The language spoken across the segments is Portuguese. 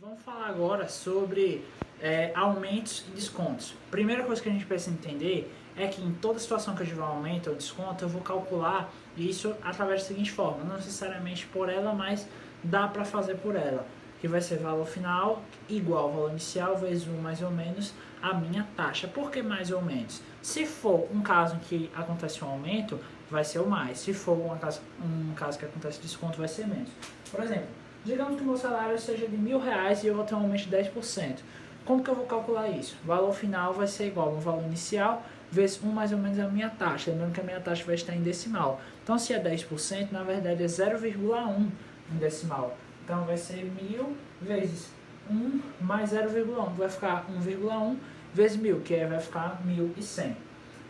Vamos falar agora sobre aumentos e descontos. Primeira coisa que a gente precisa entender é que em toda situação que eu tiver um aumento ou desconto, eu vou calcular isso através da seguinte forma, não necessariamente por ela, mas dá para fazer por ela, que vai ser valor final igual ao valor inicial vezes 1 mais ou menos a minha taxa. Por que mais ou menos? Se for um caso em que acontece um aumento, vai ser o mais. Se for um caso que acontece desconto, vai ser menos. Por exemplo, digamos que o meu salário seja de R$1.000 e eu vou ter um aumento de 10%. Como que eu vou calcular isso? O valor final vai ser igual ao valor inicial vezes 1 mais ou menos a minha taxa. Lembrando que a minha taxa vai estar em decimal. Então, se é 10%, na verdade é 0,1 em decimal. Então, vai ser 1.000 vezes 1 mais 0,1, vai ficar 1,1 vezes 1.000, que vai ficar 1.100.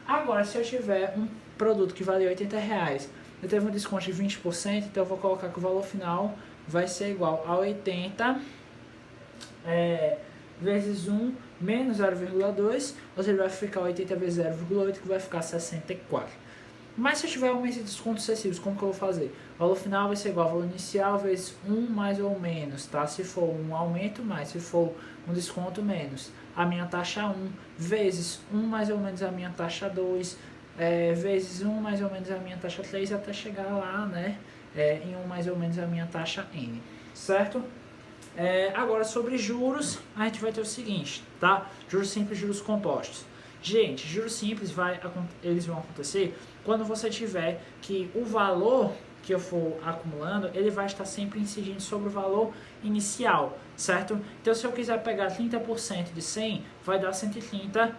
Agora, se eu tiver um produto que vale R$80, eu teve um desconto de 20%, então eu vou colocar que o valor final vai ser igual a 80 vezes 1 menos 0,2, ou seja, vai ficar 80 vezes 0,8, que vai ficar 64. Mas se eu tiver aumentos e descontos sucessivos, como que eu vou fazer? O valor final vai ser igual ao valor inicial vezes 1 mais ou menos, tá? Se for um aumento, mais. Se for um desconto, menos. A minha taxa 1 vezes 1 mais ou menos a minha taxa 2, vezes 1 mais ou menos a minha taxa 3, até chegar lá, né? Em 1 mais ou menos a minha taxa N, certo? Agora, sobre juros, a gente vai ter o seguinte, tá? Juros simples e juros compostos. Gente, juros simples eles vão acontecer quando você tiver que o valor que eu for acumulando, ele vai estar sempre incidindo sobre o valor inicial, certo? Então, se eu quiser pegar 30% de 100, vai dar 130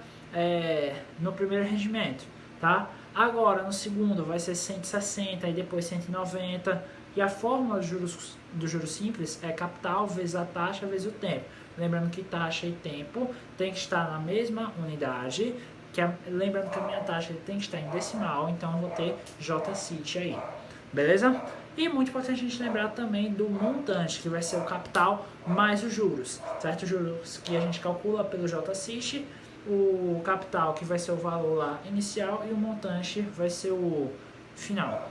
no primeiro rendimento, tá? Agora, no segundo, vai ser 160 e depois 190. E a fórmula do juros simples é capital vezes a taxa vezes o tempo. Lembrando que taxa e tempo tem que estar na mesma unidade. Lembrando que a minha taxa tem que estar em decimal, então eu vou ter JCIT aí. Beleza? E muito importante a gente lembrar também do montante, que vai ser o capital mais os juros. Certo? Os juros que a gente calcula pelo JCIT, o capital que vai ser o valor lá inicial e o montante vai ser o final.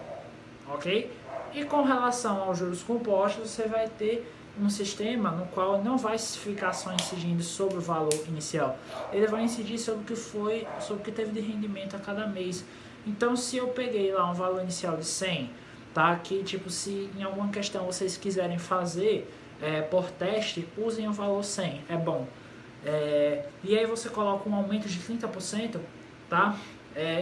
Ok? E com relação aos juros compostos, você vai ter um sistema no qual não vai ficar só incidindo sobre o valor inicial. Ele vai incidir sobre o que teve de rendimento a cada mês. Então, se eu peguei lá um valor inicial de 100, tá? Que tipo, se em alguma questão vocês quiserem fazer por teste, usem o valor 100, é bom. E aí você coloca um aumento de 30%, tá?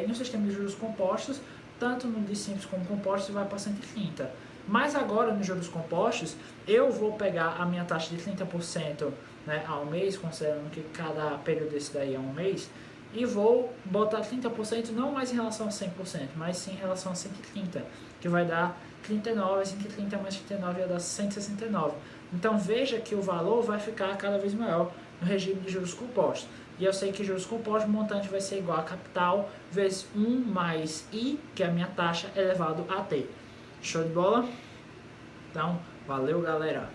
No sistema de juros compostos, tanto no de simples como compostos, vai para 130. Mas agora, nos juros compostos, eu vou pegar a minha taxa de 30%, né, ao mês, considerando que cada período desse daí é um mês, e vou botar 30% não mais em relação a 100%, mas sim em relação a 130, que vai dar 39, 130 mais 39 vai dar 169. Então veja que o valor vai ficar cada vez maior no regime de juros compostos. E eu sei que juros compostos, o montante vai ser igual a capital vezes 1 mais I, que é a minha taxa, elevado a T. Show de bola? Então, valeu, galera!